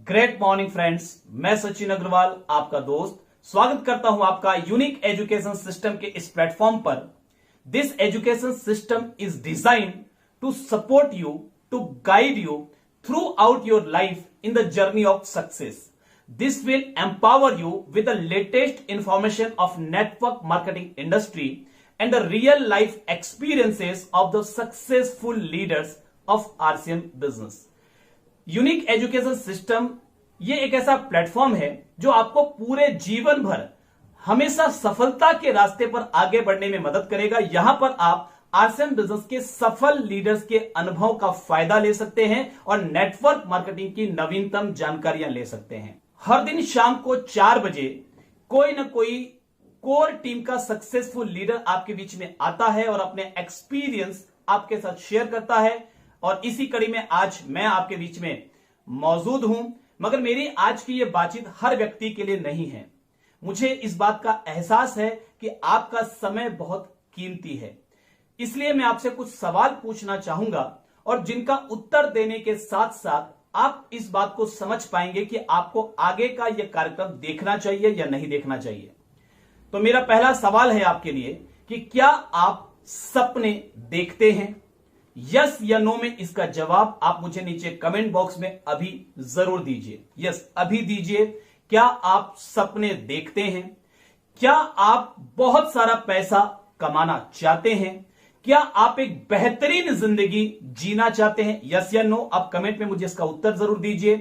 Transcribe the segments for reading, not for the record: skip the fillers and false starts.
Great morning friends, मैं सचिन अग्रवाल आपका दोस्त स्वागत करता हूं आपका यूनिक एजुकेशन सिस्टम के इस प्लेटफॉर्म पर। This education system is design to support you, to guide you throughout your life in the journey of success. This will empower you with the latest information of network marketing industry and the real life experiences of the successful leaders of RCM business. Unique education system ये एक ऐसा platform है जो आपको पूरे जीवन भर हमेशा सफलता के रास्ते पर आगे बढ़ने में मदद करेगा. यहां पर आप आरसीएम बिजनेस के सफल लीडर्स के अनुभव का फायदा ले सकते हैं और नेटवर्क मार्केटिंग की नवीनतम जानकारियां ले सकते हैं. हर दिन शाम को 4 बजे कोई ना कोई कोर टीम का सक्सेसफुल लीडर आपके बीच में आता है और अपने एक्सपीरियंस आपके साथ शेयर करता है. और इसी कड़ी में आज मैं आपके बीच में मौजूद हूं, मगर मेरी आज की यह बातचीत हर व्यक्ति के लिए नहीं है. मुझे इस बात का एहसास है कि आपका समय बहुत कीमती है, इसलिए मैं आपसे कुछ सवाल पूछना चाहूंगा और जिनका उत्तर देने के साथ साथ आप इस बात को समझ पाएंगे कि आपको आगे का यह कार्यक्रम देखना चाहिए या नहीं देखना चाहिए. तो मेरा पहला सवाल है आपके लिए कि क्या आप सपने देखते हैं? यस या नो में इसका जवाब आप मुझे नीचे कमेंट बॉक्स में अभी जरूर दीजिए. यस अभी दीजिए. क्या आप सपने देखते हैं? क्या आप बहुत सारा पैसा कमाना चाहते हैं? क्या आप एक बेहतरीन जिंदगी जीना चाहते हैं? यस या नो आप कमेंट में मुझे इसका उत्तर जरूर दीजिए.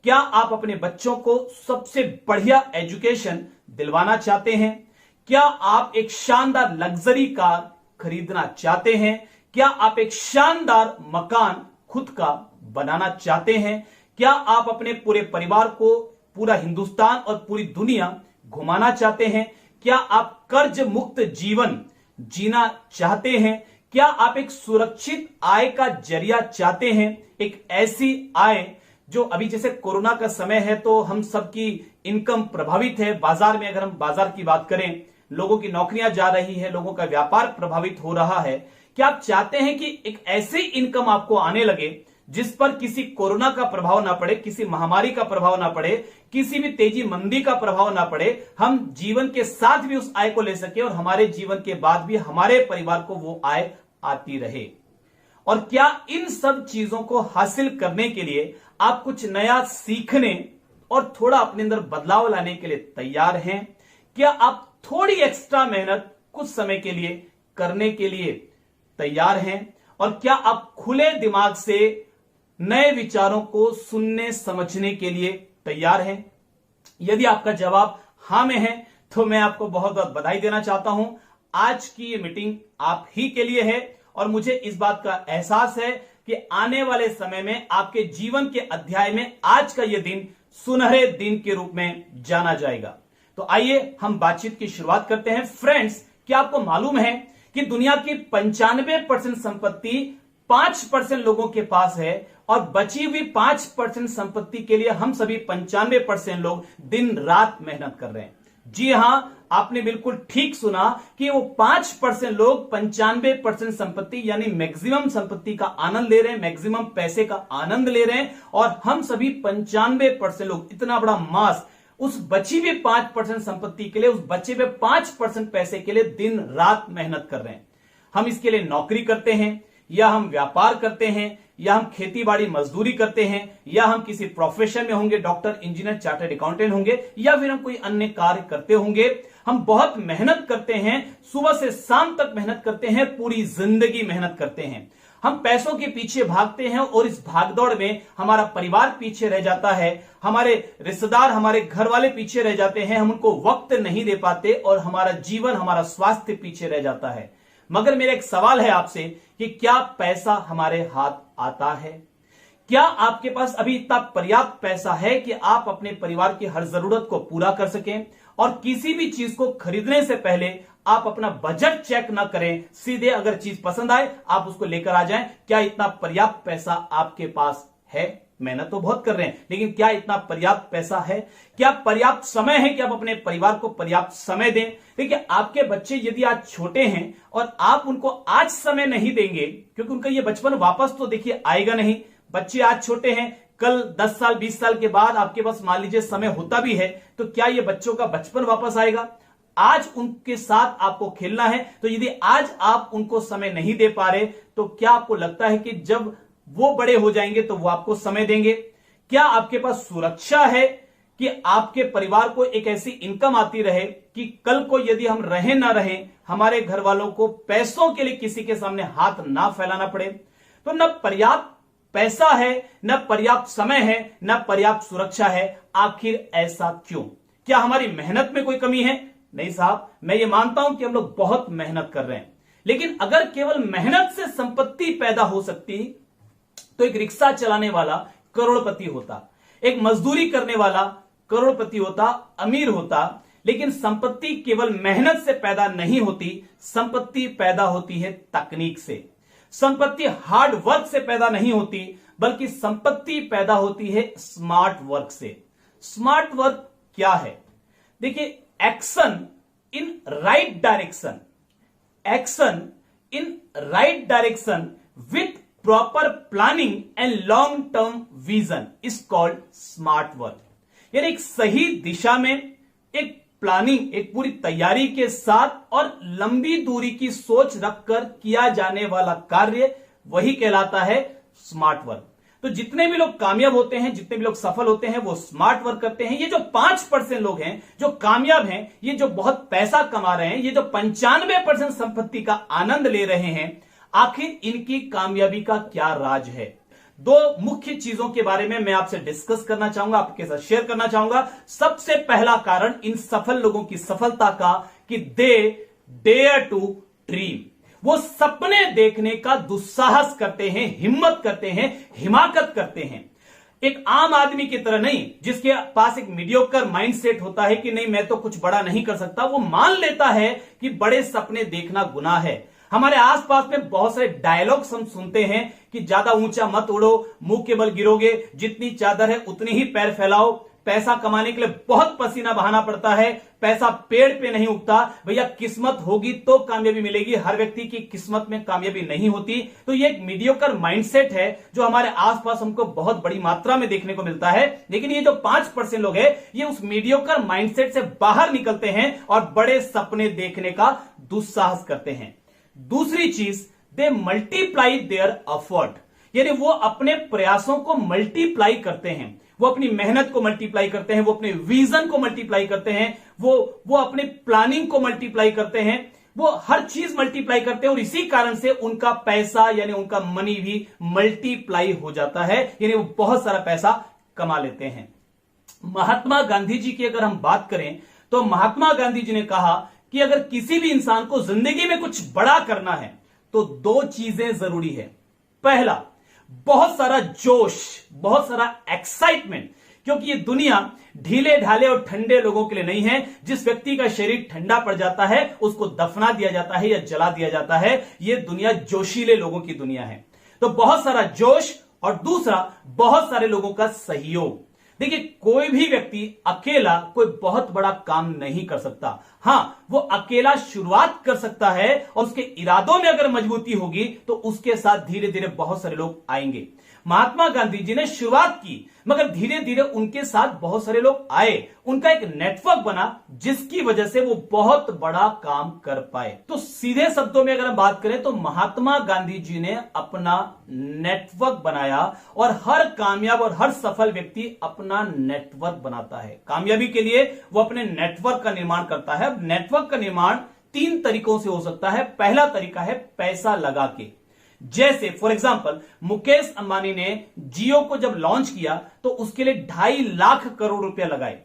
क्या आप अपने बच्चों को सबसे बढ़िया एजुकेशन दिलवाना चाहते हैं? क्या आप एक शानदार लग्जरी कार खरीदना चाहते हैं? क्या आप एक शानदार मकान खुद का बनाना चाहते हैं? क्या आप अपने पूरे परिवार को पूरा हिंदुस्तान और पूरी दुनिया घुमाना चाहते हैं? क्या आप कर्ज मुक्त जीवन जीना चाहते हैं? क्या आप एक सुरक्षित आय का जरिया चाहते हैं? एक ऐसी आय जो अभी जैसे कोरोना का समय है तो हम सबकी इनकम प्रभावित है. बाजार में अगर हम बाजार की बात करें, लोगों की नौकरियां जा रही है, लोगों का व्यापार प्रभावित हो रहा है. क्या आप चाहते हैं कि एक ऐसी इनकम आपको आने लगे जिस पर किसी कोरोना का प्रभाव ना पड़े, किसी महामारी का प्रभाव ना पड़े, किसी भी तेजी मंदी का प्रभाव ना पड़े, हम जीवन के साथ भी उस आय को ले सके और हमारे जीवन के बाद भी हमारे परिवार को वो आय आती रहे? और क्या इन सब चीजों को हासिल करने के लिए आप कुछ नया सीखने और थोड़ा अपने अंदर बदलाव लाने के लिए तैयार हैं? क्या आप थोड़ी एक्स्ट्रा मेहनत कुछ समय के लिए करने के लिए तैयार हैं? और क्या आप खुले दिमाग से नए विचारों को सुनने समझने के लिए तैयार हैं? यदि आपका जवाब हां में है तो मैं आपको बहुत बहुत बधाई देना चाहता हूं. आज की ये मीटिंग आप ही के लिए है और मुझे इस बात का एहसास है कि आने वाले समय में आपके जीवन के अध्याय में आज का यह दिन सुनहरे दिन के रूप में जाना जाएगा. तो आइए हम बातचीत की शुरुआत करते हैं. फ्रेंड्स, क्या आपको मालूम है कि दुनिया की 95% संपत्ति 5% लोगों के पास है और बची हुई 5% संपत्ति के लिए हम सभी 95% लोग दिन रात मेहनत कर रहे हैं. जी हां, आपने बिल्कुल ठीक सुना कि वो 5% लोग 95% संपत्ति यानी मैक्सिमम संपत्ति का आनंद ले रहे हैं, मैक्सिमम पैसे का आनंद ले रहे हैं और हम सभी 95% लोग, इतना बड़ा मास, उस बची हुई 5% संपत्ति के लिए, उस बचे हुए 5% पैसे के लिए दिन रात मेहनत कर रहे हैं. हम इसके लिए नौकरी करते हैं या हम व्यापार करते हैं या हम खेती बाड़ी मजदूरी करते हैं या हम किसी प्रोफेशन में होंगे, डॉक्टर, इंजीनियर, चार्टर्ड अकाउंटेंट होंगे या फिर हम कोई अन्य कार्य करते होंगे. हम बहुत मेहनत करते हैं, सुबह से शाम तक मेहनत करते हैं, पूरी जिंदगी मेहनत करते हैं. हम पैसों के पीछे भागते हैं और इस भागदौड़ में हमारा परिवार पीछे रह जाता है, हमारे रिश्तेदार, हमारे घर वाले पीछे रह जाते हैं, हम उनको वक्त नहीं दे पाते और हमारा जीवन, हमारा स्वास्थ्य पीछे रह जाता है. मगर मेरा एक सवाल है आपसे कि क्या पैसा हमारे हाथ आता है? क्या आपके पास अभी इतना पर्याप्त पैसा है कि आप अपने परिवार की हर जरूरत को पूरा कर सकें और किसी भी चीज को खरीदने से पहले आप अपना बजट चेक ना करें, सीधे अगर चीज पसंद आए आप उसको लेकर आ जाएं? क्या इतना पर्याप्त पैसा आपके पास है? मेहनत तो बहुत कर रहे हैं, लेकिन क्या इतना पर्याप्त पैसा है? क्या पर्याप्त समय है कि आप अपने परिवार को पर्याप्त समय दें? देखिए, आपके बच्चे यदि आज छोटे हैं और आप उनको आज समय नहीं देंगे, क्योंकि उनका ये बचपन वापस तो देखिए आएगा नहीं. बच्चे आज छोटे हैं, कल 10 साल 20 साल के बाद आपके पास मान लीजिए समय होता भी है, तो क्या ये बच्चों का बचपन वापस आएगा? आज उनके साथ आपको खेलना है, तो यदि आज आप उनको समय नहीं दे पा रहे, तो क्या आपको लगता है कि जब वो बड़े हो जाएंगे तो वो आपको समय देंगे? क्या आपके पास सुरक्षा है कि आपके परिवार को एक ऐसी इनकम आती रहे कि कल को यदि हम रहे ना रहे, हमारे घर वालों को पैसों के लिए किसी के सामने हाथ ना फैलाना पड़े? तो न पर्याप्त पैसा है, न पर्याप्त समय है, न पर्याप्त सुरक्षा है। आखिर ऐसा क्यों? क्या हमारी मेहनत में कोई कमी है? नहीं साहब, मैं ये मानता हूं कि हम लोग बहुत मेहनत कर रहे हैं, लेकिन अगर केवल मेहनत से संपत्ति पैदा हो सकती तो एक रिक्शा चलाने वाला करोड़पति होता, एक मजदूरी करने वाला करोड़पति होता, अमीर होता। लेकिन संपत्ति केवल मेहनत से पैदा नहीं होती, संपत्ति पैदा होती है तकनीक से। संपत्ति हार्ड वर्क से पैदा नहीं होती, बल्कि संपत्ति पैदा होती है स्मार्ट वर्क से। स्मार्ट वर्क क्या है? देखिए, action in right direction, action in right direction with proper planning and long term vision is called smart work. यानी एक सही दिशा में एक प्लानिंग, एक पूरी तैयारी के साथ और लंबी दूरी की सोच रखकर किया जाने वाला कार्य, वही कहलाता है स्मार्ट वर्क। तो जितने भी लोग कामयाब होते हैं, जितने भी लोग सफल होते हैं, वो स्मार्ट वर्क करते हैं। ये जो 5% लोग हैं जो कामयाब हैं, ये जो बहुत पैसा कमा रहे हैं, ये जो 95% संपत्ति का आनंद ले रहे हैं, आखिर इनकी कामयाबी का क्या राज है? दो मुख्य चीजों के बारे में मैं आपसे डिस्कस करना चाहूंगा, आपके साथ शेयर करना चाहूंगा। सबसे पहला कारण इन सफल लोगों की सफलता का कि दे डेयर टू ड्रीम। वो सपने देखने का दुस्साहस करते हैं, हिम्मत करते हैं, हिमाकत करते हैं। एक आम आदमी की तरह नहीं, जिसके पास एक मीडियोकर माइंडसेट होता है कि नहीं मैं तो कुछ बड़ा नहीं कर सकता। वो मान लेता है कि बड़े सपने देखना गुनाह है। हमारे आसपास में बहुत सारे डायलॉग्स हम सुनते हैं कि ज्यादा ऊंचा मत उड़ो, मुंह के बल गिरोगे, जितनी चादर है उतनी ही पैर फैलाओ, पैसा कमाने के लिए बहुत पसीना बहाना पड़ता है, पैसा पेड़ पे नहीं उगता। भैया किस्मत होगी तो कामयाबी मिलेगी, हर व्यक्ति की किस्मत में कामयाबी नहीं होती। तो ये एक मीडियोकर माइंडसेट है जो हमारे आसपास हमको बहुत बड़ी मात्रा में देखने को मिलता है। लेकिन ये जो 5% लोग हैं, ये उस मीडियोकर माइंडसेट से बाहर निकलते हैं और बड़े सपने देखने का दुस्साहस करते हैं। दूसरी चीज, दे मल्टीप्लाई देयर एफर्ट, यानी वो अपने प्रयासों को मल्टीप्लाई करते हैं, वो अपनी मेहनत को मल्टीप्लाई करते हैं, वो अपने विजन को मल्टीप्लाई करते हैं, वो अपने प्लानिंग को मल्टीप्लाई करते हैं, वो हर चीज मल्टीप्लाई करते हैं और इसी कारण से उनका पैसा यानी उनका मनी भी मल्टीप्लाई हो जाता है, यानी वो बहुत सारा पैसा कमा लेते हैं। महात्मा गांधी जी की अगर हम बात करें तो महात्मा गांधी जी ने कहा कि अगर किसी भी इंसान को जिंदगी में कुछ बड़ा करना है तो दो चीजें जरूरी है। पहला, बहुत सारा जोश, बहुत सारा एक्साइटमेंट, क्योंकि ये दुनिया ढीले ढाले और ठंडे लोगों के लिए नहीं है। जिस व्यक्ति का शरीर ठंडा पड़ जाता है उसको दफना दिया जाता है या जला दिया जाता है। ये दुनिया जोशीले लोगों की दुनिया है। तो बहुत सारा जोश और दूसरा बहुत सारे लोगों का सहयोग। देखिए, कोई भी व्यक्ति अकेला कोई बहुत बड़ा काम नहीं कर सकता। हां, वो अकेला शुरुआत कर सकता है और उसके इरादों में अगर मजबूती होगी तो उसके साथ धीरे धीरे बहुत सारे लोग आएंगे। महात्मा गांधी जी ने शुरुआत की, मगर धीरे धीरे उनके साथ बहुत सारे लोग आए, उनका एक नेटवर्क बना जिसकी वजह से वो बहुत बड़ा काम कर पाए। तो सीधे शब्दों में अगर हम बात करें तो महात्मा गांधी जी ने अपना नेटवर्क बनाया और हर कामयाब और हर सफल व्यक्ति अपना नेटवर्क बनाता है। कामयाबी के लिए वो अपने नेटवर्क का निर्माण करता है। नेटवर्क का निर्माण 3 तरीकों से हो सकता है। पहला तरीका है पैसा लगा के। जैसे फॉर एग्जांपल मुकेश अंबानी ने जियो को जब लॉन्च किया तो उसके लिए 2.5 लाख करोड़ रुपया लगाए।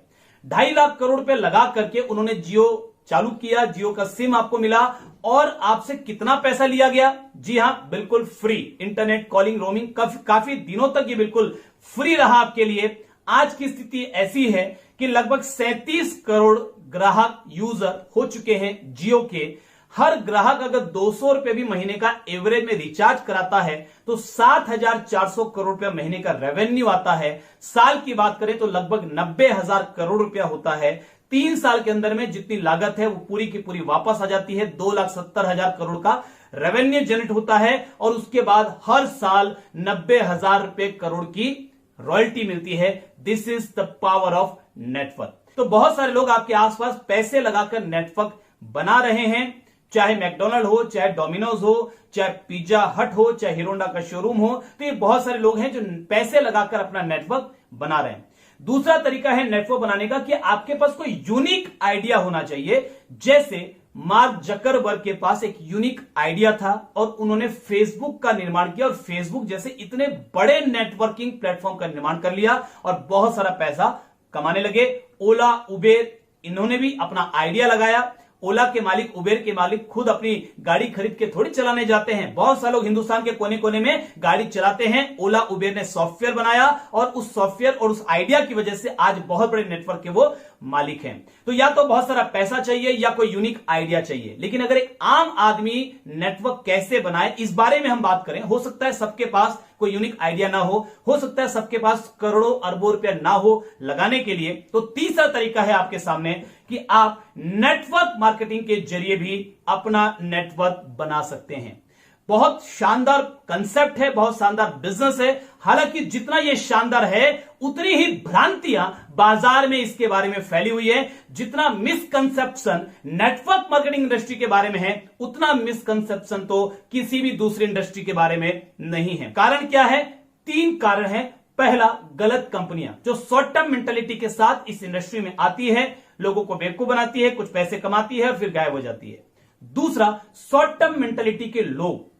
2.5 लाख करोड़ रुपया लगा करके उन्होंने जियो चालू किया, जियो का सिम आपको मिला और आपसे कितना पैसा लिया गया? जी हां, बिल्कुल फ्री। इंटरनेट कॉलिंग, रोमिंग काफी दिनों तक ये बिल्कुल फ्री रहा आपके लिए। आज की स्थिति ऐसी है कि लगभग 37 करोड़ ग्राहक यूजर हो चुके हैं जियो के। हर ग्राहक अगर 200 रुपए भी महीने का एवरेज में रिचार्ज कराता है तो 7,400 करोड़ रुपया महीने का रेवेन्यू आता है। साल की बात करें तो लगभग 90,000 करोड़ रुपया होता है। 3 साल के अंदर में जितनी लागत है वो पूरी की पूरी वापस आ जाती है। 2,70,000 करोड़ का रेवेन्यू जनरेट होता है और उसके बाद हर साल 90,000 रुपए करोड़ की रॉयल्टी मिलती है। This is the power of network. तो बहुत सारे लोग आपके आसपास पैसे लगाकर नेटवर्क बना रहे हैं, चाहे मैकडोनल्ड हो, चाहे डोमिनोज हो, चाहे पिज्जा हट हो, चाहे हीरो होंडा का शोरूम हो। तो ये बहुत सारे लोग हैं जो पैसे लगाकर अपना नेटवर्क बना रहे हैं। दूसरा तरीका है नेटवर्क बनाने का कि आपके पास कोई यूनिक आइडिया होना चाहिए। जैसे मार्क जकरबर्ग के पास एक यूनिक आइडिया था और उन्होंने फेसबुक का निर्माण किया और फेसबुक जैसे इतने बड़े नेटवर्किंग प्लेटफॉर्म का निर्माण कर लिया और बहुत सारा पैसा कमाने लगे। ओला, उबेर, इन्होंने भी अपना आइडिया लगाया। ओला के मालिक, उबेर के मालिक खुद अपनी गाड़ी खरीद के थोड़ी चलाने जाते हैं। बहुत सारे लोग हिंदुस्तान के कोने कोने में गाड़ी चलाते हैं। ओला, उबेर ने सॉफ्टवेयर बनाया और उस सॉफ्टवेयर और उस आइडिया की वजह से आज बहुत बड़े नेटवर्क के वो मालिक हैं। तो या तो बहुत सारा पैसा चाहिए या कोई यूनिक आइडिया चाहिए। लेकिन अगर एक आम आदमी नेटवर्क कैसे बनाए, इस बारे में हम बात करें। हो सकता है सबके पास कोई यूनिक आइडिया ना हो सकता है सबके पास करोड़ों अरबों रुपया ना हो लगाने के लिए। तो तीसरा तरीका है आपके सामने कि आप नेटवर्क मार्केटिंग के जरिए भी अपना नेटवर्क बना सकते हैं। बहुत शानदार कंसेप्ट है, बहुत शानदार बिजनेस है। हालांकि जितना यह शानदार है उतनी ही भ्रांतियां बाजार में इसके बारे में फैली हुई है। जितना मिसकंसेप्शन नेटवर्क मार्केटिंग इंडस्ट्री के बारे में है, उतना मिसकंसेप्शन तो किसी भी दूसरी इंडस्ट्री के बारे में नहीं है। कारण क्या है? 3 कारण है। पहला, गलत कंपनियां जो शॉर्ट टर्म मेंटालिटी के साथ इस इंडस्ट्री में आती है, लोगों को बेवकूफ बनाती है, कुछ पैसे कमाती है और फिर गायब हो जाती है। दूसरा, शॉर्ट टर्म मेंटालिटी के लोग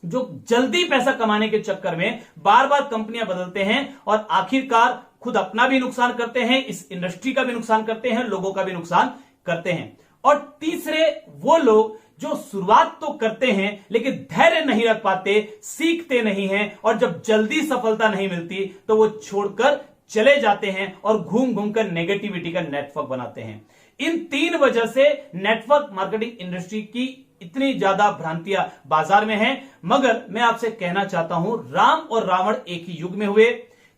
जो जल्दी पैसा कमाने के चक्कर में बार बार कंपनियां बदलते हैं और आखिरकार खुद अपना भी नुकसान करते हैं, इस इंडस्ट्री का भी नुकसान करते हैं, लोगों का भी नुकसान करते हैं। और तीसरे, वो लोग जो शुरुआत तो करते हैं लेकिन धैर्य नहीं रख पाते, सीखते नहीं हैं और जब जल्दी सफलता नहीं मिलती तो वो छोड़कर चले जाते हैं और घूम घूम कर नेगेटिविटी का नेटवर्क बनाते हैं। इन 3 वजह से नेटवर्क मार्केटिंग इंडस्ट्री की इतनी ज्यादा भ्रांतियां बाजार में हैं। मगर मैं आपसे कहना चाहता हूं, राम और रावण एक ही युग में हुए,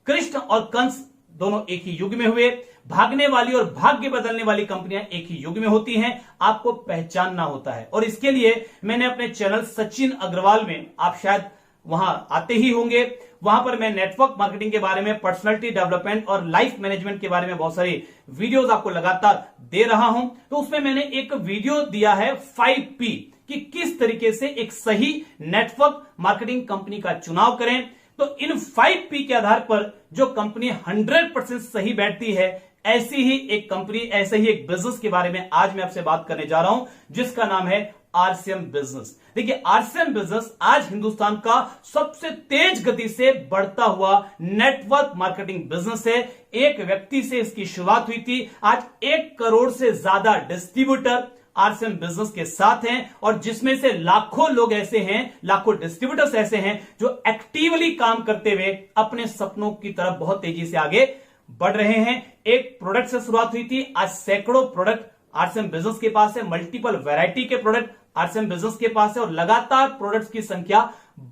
कृष्ण और कंस दोनों एक ही युग में हुए, भागने वाली और भाग्य बदलने वाली कंपनियां एक ही युग में होती हैं। आपको पहचानना होता है और इसके लिए मैंने अपने चैनल सचिन अग्रवाल में, आप शायद वहां आते ही होंगे, वहां पर मैं नेटवर्क मार्केटिंग के बारे में, पर्सनालिटी डेवलपमेंट और लाइफ मैनेजमेंट के बारे में बहुत सारी वीडियोस आपको लगातार दे रहा हूं। तो उसमें मैंने एक वीडियो दिया है 5P कि किस तरीके से एक सही नेटवर्क मार्केटिंग कंपनी का चुनाव करें। तो इन 5P के आधार पर जो कंपनी 100% सही बैठती है, ऐसी ही एक कंपनी, ऐसे ही एक बिजनेस के बारे में आज मैं आपसे बात करने जा रहा हूं, जिसका नाम है आरसीएम बिजनेस। देखिए, आरसीएम बिजनेस आज हिंदुस्तान का सबसे तेज गति से बढ़ता हुआ नेटवर्क मार्केटिंग बिजनेस है। एक व्यक्ति से इसकी शुरुआत हुई थी। आज 1 करोड़ से ज्यादा डिस्ट्रीब्यूटर आरसीएम बिजनेस के साथ हैं और जिसमें से लाखों लोग ऐसे हैं, लाखों डिस्ट्रीब्यूटर्स ऐसे हैं जो एक्टिवली काम करते हुए अपने सपनों की तरफ बहुत तेजी से आगे बढ़ रहे हैं। एक प्रोडक्ट से शुरुआत हुई थी, आज सैकड़ों प्रोडक्ट आरसीएम बिजनेस के पास है, मल्टीपल वैरायटी के प्रोडक्ट आरसीएम बिजनेस के पास है और लगातार प्रोडक्ट्स की संख्या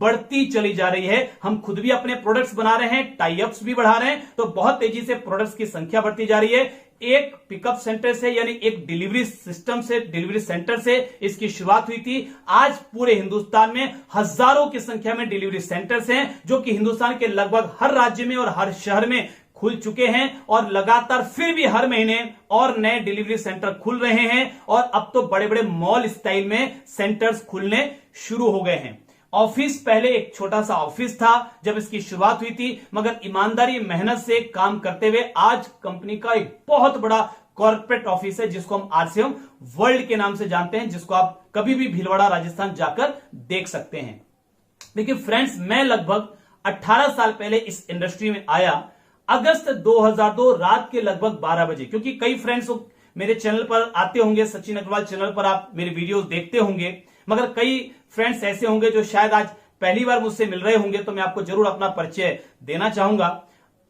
बढ़ती चली जा रही है। हम खुद भी अपने प्रोडक्ट्स बना रहे हैं, टाई अप्स भी बढ़ा रहे हैं, तो बहुत तेजी से प्रोडक्ट्स की संख्या बढ़ती जा रही है। एक पिकअप सेंटर से, यानी एक डिलीवरी सिस्टम से, डिलीवरी सेंटर से इसकी शुरुआत हुई थी। आज पूरे हिंदुस्तान में हजारों की संख्या में डिलीवरी सेंटर्स हैं जो कि हिंदुस्तान के लगभग हर राज्य में और हर शहर में खुल चुके हैं और लगातार फिर भी हर महीने और नए डिलीवरी सेंटर खुल रहे हैं और अब तो बड़े बड़े मॉल स्टाइल में सेंटर्स खुलने शुरू हो गए हैं। ऑफिस पहले एक छोटा सा ऑफिस था जब इसकी शुरुआत हुई थी, मगर ईमानदारी मेहनत से काम करते हुए आज कंपनी का एक बहुत बड़ा कॉर्पोरेट ऑफिस है जिसको हम आरसीएम वर्ल्ड के नाम से जानते हैं, जिसको आप कभी भी भीलवाड़ा राजस्थान जाकर देख सकते हैं। देखिए फ्रेंड्स, मैं लगभग 18 साल पहले इस इंडस्ट्री में आया, अगस्त 2002 रात के लगभग 12 बजे। क्योंकि कई फ्रेंड्स मेरे चैनल पर आते होंगे, सचिन अग्रवाल चैनल पर आप मेरे वीडियोस देखते होंगे, मगर कई फ्रेंड्स ऐसे होंगे जो शायद आज पहली बार मुझसे मिल रहे होंगे, तो मैं आपको जरूर अपना परिचय देना चाहूंगा।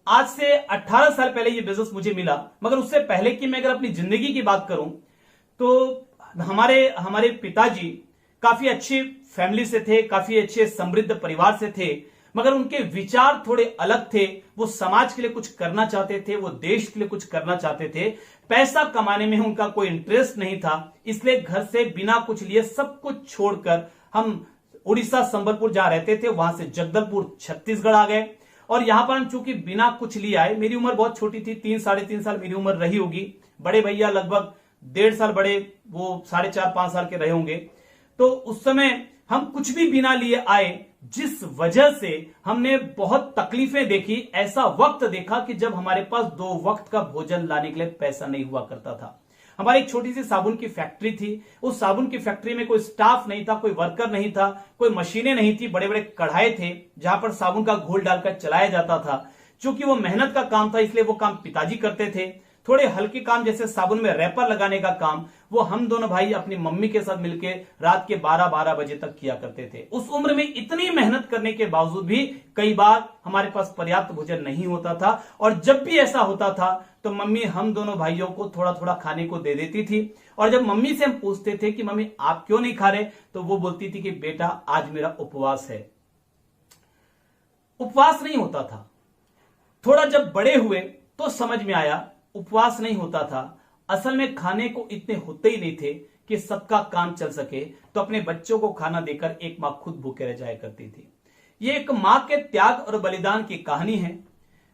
आज से 18 साल पहले ये बिजनेस मुझे मिला, मगर उससे पहले की मैं अगर अपनी जिंदगी की बात करूं तो हमारे पिताजी काफी अच्छी फैमिली से थे, काफी अच्छे समृद्ध परिवार से थे, मगर उनके विचार थोड़े अलग थे। वो समाज के लिए कुछ करना चाहते थे, वो देश के लिए कुछ करना चाहते थे। पैसा कमाने में उनका कोई इंटरेस्ट नहीं था, इसलिए घर से बिना कुछ लिए सब कुछ छोड़कर हम उड़ीसा संबलपुर जहां रहते थे वहां से जगदलपुर छत्तीसगढ़ आ गए और यहां पर हम चूंकि बिना कुछ लिए आए, मेरी उम्र बहुत छोटी थी, 3-3.5 साल मेरी उम्र रही होगी, बड़े भैया लगभग 1.5 साल बड़े, वो 4.5-5 साल के रहे होंगे। तो उस समय हम कुछ भी बिना लिए आए, जिस वजह से हमने बहुत तकलीफें देखी। ऐसा वक्त देखा कि जब हमारे पास 2 वक्त का भोजन लाने के लिए पैसा नहीं हुआ करता था। हमारी एक छोटी सी साबुन की फैक्ट्री थी, उस साबुन की फैक्ट्री में कोई स्टाफ नहीं था, कोई वर्कर नहीं था, कोई मशीनें नहीं थी, बड़े बड़े कढ़ाई थे जहां पर साबुन का घोल डालकर चलाया जाता था। चूंकि वो मेहनत का काम था इसलिए वो काम पिताजी करते थे। थोड़े हल्के काम जैसे साबुन में रैपर लगाने का काम वो हम दोनों भाई अपनी मम्मी के साथ मिलकर रात के 12-12 बजे तक किया करते थे। उस उम्र में इतनी मेहनत करने के बावजूद भी कई बार हमारे पास पर्याप्त भोजन नहीं होता था, और जब भी ऐसा होता था तो मम्मी हम दोनों भाइयों को थोड़ा थोड़ा खाने को दे देती थी। और जब मम्मी से हम पूछते थे कि मम्मी आप क्यों नहीं खा रहे, तो वो बोलती थी कि बेटा आज मेरा उपवास है। उपवास नहीं होता था। थोड़ा जब बड़े हुए तो समझ में आया उपवास नहीं होता था, असल में खाने को इतने होते ही नहीं थे कि सबका काम चल सके, तो अपने बच्चों को खाना देकर एक मां खुद भूखे रह जाया करती थी। ये एक मां के त्याग और बलिदान की कहानी है।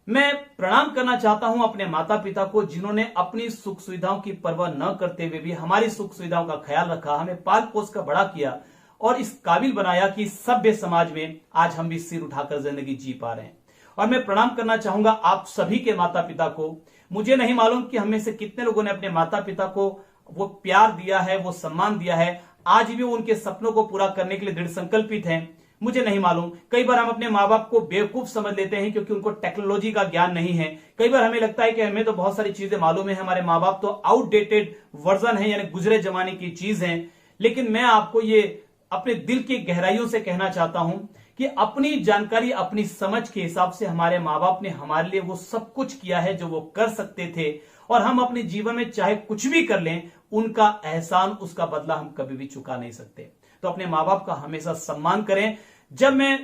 मैं प्रणाम करना चाहता हूं अपने माता पिता को, जिन्होंने अपनी सुख सुविधाओं की परवाह न करते हुए भी हमारी सुख सुविधाओं का ख्याल रखा, हमें पाल पोस कर बड़ा किया और इस काबिल बनाया कि सभ्य समाज में आज हम भी सिर उठाकर जिंदगी जी पा रहे हैं। और मैं प्रणाम करना चाहूंगा आप सभी के माता पिता को। मुझे नहीं मालूम कि हम में से कितने लोगों ने अपने माता पिता को वो प्यार दिया है, वो सम्मान दिया है, आज भी वो उनके सपनों को पूरा करने के लिए दृढ़ संकल्पित हैं। मुझे नहीं मालूम, कई बार हम अपने माँ बाप को बेवकूफ समझ लेते हैं क्योंकि उनको टेक्नोलॉजी का ज्ञान नहीं है। कई बार हमें लगता है कि हमें तो बहुत सारी चीजें मालूम है, हमारे माँ बाप तो आउटडेटेड वर्जन है, यानी गुजरे जमाने की चीज है। लेकिन मैं आपको ये अपने दिल की गहराइयों से कहना चाहता हूं कि अपनी जानकारी, अपनी समझ के हिसाब से हमारे माँ बाप ने हमारे लिए वो सब कुछ किया है जो वो कर सकते थे, और हम अपने जीवन में चाहे कुछ भी कर लें, उनका एहसान, उसका बदला हम कभी भी चुका नहीं सकते। तो अपने माँ बाप का हमेशा सम्मान करें। जब मैं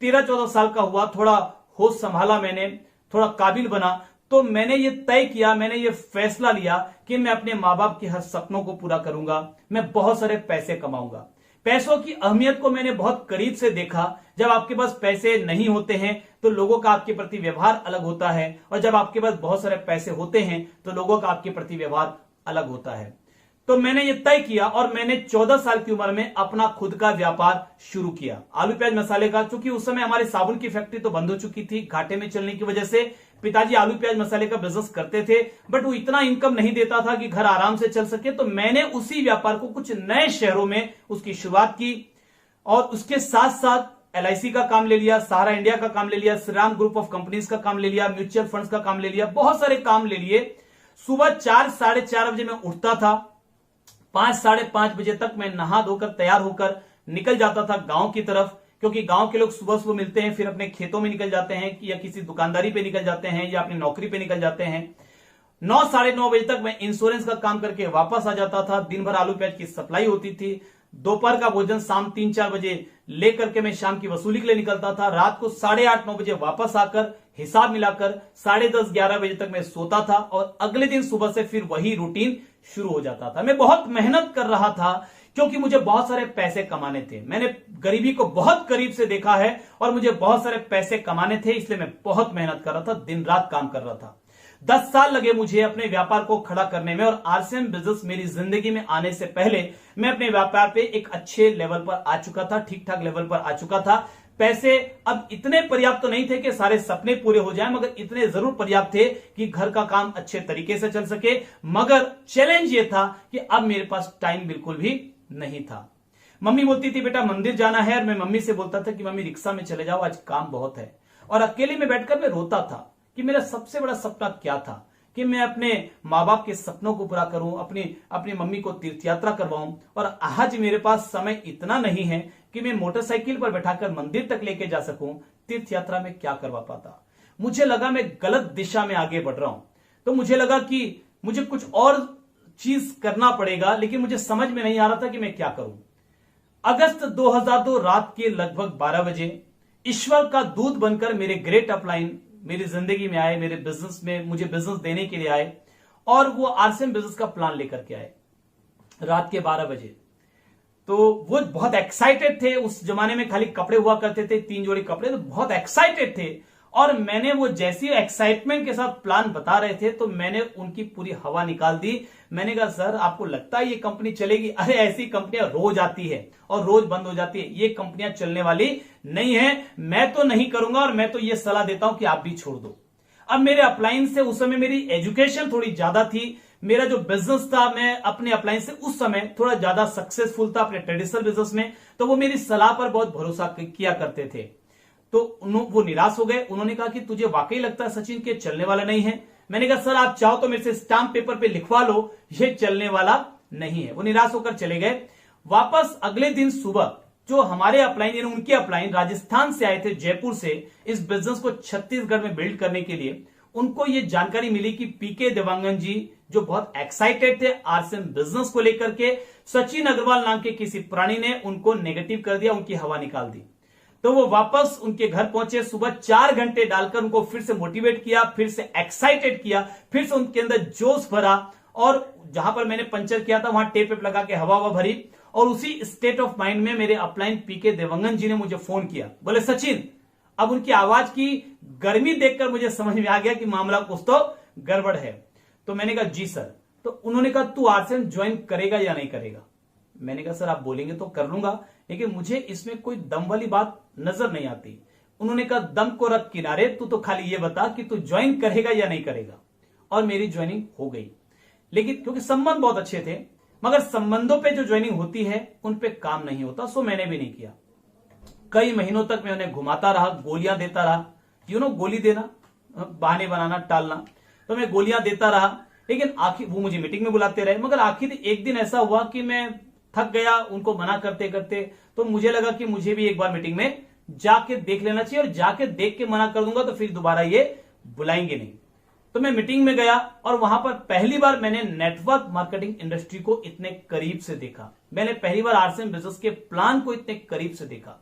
13-14 साल का हुआ, थोड़ा होश संभाला, मैंने थोड़ा काबिल बना, तो मैंने ये तय किया, मैंने ये फैसला लिया कि मैं अपने माँ बाप के हर सपनों को पूरा करूंगा। मैं बहुत सारे पैसे कमाऊंगा। पैसों की अहमियत को मैंने बहुत करीब से देखा। जब आपके पास पैसे नहीं होते हैं तो लोगों का आपके प्रति व्यवहार अलग होता है, और जब आपके पास बहुत सारे पैसे होते हैं तो लोगों का आपके प्रति व्यवहार अलग होता है। तो मैंने ये तय किया और मैंने 14 साल की उम्र में अपना खुद का व्यापार शुरू किया, आलू प्याज मसाले का। क्योंकि उस समय हमारी साबुन की फैक्ट्री तो बंद हो चुकी थी घाटे में चलने की वजह से। पिताजी आलू प्याज मसाले का बिजनेस करते थे, बट वो इतना इनकम नहीं देता था कि घर आराम से चल सके। तो मैंने उसी व्यापार को कुछ नए शहरों में उसकी शुरुआत की, और उसके साथ साथ LIC का काम ले लिया, सहारा इंडिया का काम ले लिया, श्रीराम ग्रुप ऑफ कंपनीज का काम ले लिया, म्यूचुअल फंड्स का काम ले लिया, बहुत सारे काम ले लिए। सुबह 4-4:30 बजे मैं उठता था, 5-5:30 बजे तक मैं नहा धोकर तैयार होकर निकल जाता था गांव की तरफ, क्योंकि गांव के लोग सुबह सुबह मिलते हैं, फिर अपने खेतों में निकल जाते हैं या किसी दुकानदारी पे निकल जाते हैं या अपनी नौकरी पे निकल जाते हैं। 9-9:30 बजे तक मैं इंश्योरेंस का काम करके वापस आ जाता था। दिन भर आलू प्याज की सप्लाई होती थी। दोपहर का भोजन शाम 3-4 बजे लेकर के मैं शाम की वसूली के लिए निकलता था। रात को 8:30-9 बजे वापस आकर हिसाब मिलाकर 10:30-11 बजे तक मैं सोता था, और अगले दिन सुबह से फिर वही रूटीन शुरू हो जाता था। मैं बहुत मेहनत कर रहा था क्योंकि मुझे बहुत सारे पैसे कमाने थे। मैंने गरीबी को बहुत करीब से देखा है और मुझे बहुत सारे पैसे कमाने थे, इसलिए मैं बहुत मेहनत कर रहा था, दिन रात काम कर रहा था। 10 साल लगे मुझे अपने व्यापार को खड़ा करने में, और RCM बिजनेस मेरी जिंदगी में आने से पहले मैं अपने व्यापार पे एक अच्छे लेवल पर आ चुका था, ठीक ठाक लेवल पर आ चुका था। पैसे अब इतने पर्याप्त तो नहीं थे कि सारे सपने पूरे हो जाएं, मगर इतने जरूर पर्याप्त थे कि घर का काम अच्छे तरीके से चल सके। मगर चैलेंज ये था कि अब मेरे पास टाइम बिल्कुल भी नहीं था। मम्मी बोलती थी बेटा मंदिर जाना है, और मैं मम्मी से बोलता था कि मम्मी रिक्शा में चले जाओ, आज काम बहुत है। और अकेले में बैठकर मैं रोता था कि मेरा सबसे बड़ा सपना क्या था, कि मैं अपने माँ बाप के सपनों को पूरा करूं, अपनी मम्मी को तीर्थ यात्रा करवाऊं। और आज मेरे पास समय इतना नहीं है कि मैं मोटरसाइकिल पर बैठाकर मंदिर तक लेके जा सकूं। तीर्थ यात्रा में क्या करवा पाता। मुझे लगा मैं गलत दिशा में आगे बढ़ रहा हूं, तो मुझे लगा कि मुझे कुछ और चीज करना पड़ेगा, लेकिन मुझे समझ में नहीं आ रहा था कि मैं क्या करूं। अगस्त 2002 रात के लगभग 12 बजे ईश्वर का दूत बनकर मेरे ग्रेट अपलाइन मेरी जिंदगी में आए, मेरे बिजनेस में मुझे बिजनेस देने के लिए आए, और वो RCM बिजनेस का प्लान लेकर के आए रात के 12 बजे। तो वो बहुत एक्साइटेड थे। उस जमाने में खाली कपड़े हुआ करते थे, 3 जोड़ी कपड़े, तो बहुत एक्साइटेड थे। और मैंने वो जैसी एक्साइटमेंट के साथ प्लान बता रहे थे तो मैंने उनकी पूरी हवा निकाल दी। मैंने कहा सर आपको लगता है ये कंपनी चलेगी? अरे ऐसी कंपनियां रोज आती है और रोज बंद हो जाती है, ये कंपनियां चलने वाली नहीं है, मैं तो नहीं करूंगा और मैं तो ये सलाह देता हूं कि आप भी छोड़ दो। अब मेरे अप्लायंस से उस समय मेरी एजुकेशन थोड़ी ज्यादा थी, मेरा जो बिजनेस था मैं अपने अप्लायंस से उस समय थोड़ा ज्यादा सक्सेसफुल था अपने ट्रेडिशनल बिजनेस में, तो वो मेरी सलाह पर बहुत भरोसा किया करते थे। तो वो निराश हो गए। उन्होंने कहा कि तुझे वाकई लगता है सचिन के चलने वाला नहीं है? मैंने कहा सर आप चाहो तो मेरे से स्टाम्प पेपर पे लिखवा लो, ये चलने वाला नहीं है। वो निराश होकर चले गए। वापस अगले दिन सुबह जो हमारे अपलाइन यानी उनके अपलाइन राजस्थान से आए थे, जयपुर से, इस बिजनेस को छत्तीसगढ़ में बिल्ड करने के लिए, उनको ये जानकारी मिली कि पीके देवांगन जी जो बहुत एक्साइटेड थे आरसीएम बिजनेस को लेकर के, सचिन अग्रवाल नाम के किसी प्राणी ने उनको नेगेटिव कर दिया, उनकी हवा निकाल दी। तो वो वापस उनके घर पहुंचे, सुबह 4 घंटे डालकर उनको फिर से मोटिवेट किया, फिर से एक्साइटेड किया, फिर से उनके अंदर जोश भरा और जहां पर मैंने पंचर किया था वहां टेप वेप लगा के हवा भरी। और उसी स्टेट ऑफ माइंड में मेरे अपलाइन पीके देवांगन जी ने मुझे फोन किया, बोले सचिन, अब उनकी आवाज की गर्मी देखकर मुझे समझ में आ गया कि मामला कुछ तो गड़बड़ है। तो मैंने कहा जी सर। तो उन्होंने कहा तू आरसीएम ज्वाइन करेगा या नहीं करेगा? मैंने कहा सर आप बोलेंगे तो कर लूंगा, लेकिन मुझे इसमें कोई दम वाली बात नजर नहीं आती। उन्होंने कहा दम को रख किनारे, तू तो खाली ये बता कि तू ज्वाइन करेगा या नहीं करेगा। और मेरी ज्वाइनिंग हो गई, लेकिन क्योंकि संबंध बहुत अच्छे थे, मगर संबंधों पे जो ज्वाइनिंग होती है उन पे काम नहीं होता, सो मैंने भी नहीं किया। कई महीनों तक मैं उन्हें घुमाता रहा, गोलियां देता रहा, गोली देना, बहाने बनाना, टालना, तो मैं गोलियां देता रहा। लेकिन आखिर वो मुझे मीटिंग में बुलाते रहे, मगर आखिर एक दिन ऐसा हुआ कि मैं थक गया उनको मना करते करते। तो मुझे लगा कि मुझे भी एक बार मीटिंग में जाके देख लेना चाहिए, और जाके देख के मना कर दूंगा तो फिर दोबारा ये बुलाएंगे नहीं। तो मैं मीटिंग में गया और वहां पर पहली बार मैंने नेटवर्क मार्केटिंग इंडस्ट्री को इतने करीब से देखा। मैंने पहली बार आरसीएम बिजनेस के प्लान को इतने करीब से देखा।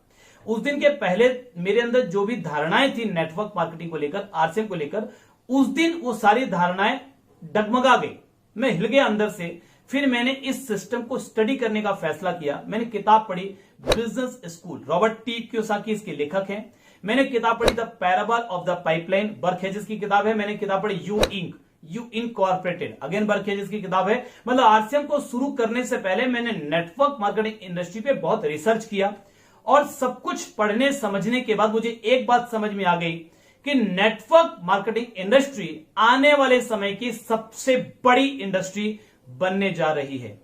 उस दिन के पहले मेरे अंदर जो भी धारणाएं थी नेटवर्क मार्केटिंग को लेकर, आरसीएम को लेकर, उस दिन वो सारी धारणाएं डगमगा गई, मैं हिल गया अंदर से। फिर मैंने इस सिस्टम को स्टडी करने का फैसला किया। मैंने किताब पढ़ी business school, Robert T Kiyosaki इसके लेखक हैं। मैंने किताब पढ़ी the parable of the pipeline, Burke Hedges की किताब है। मैंने किताब पढ़ी यू इनकॉर्पोरेटेड, अगेन बर्कहेजेस की किताब है। मतलब आरसीएम को शुरू करने से पहले मैंने नेटवर्क मार्केटिंग इंडस्ट्री पे बहुत रिसर्च किया, और सब कुछ पढ़ने समझने के बाद मुझे एक बात समझ में आ गई कि नेटवर्क मार्केटिंग इंडस्ट्री आने वाले समय की सबसे बड़ी इंडस्ट्री बनने जा रही है।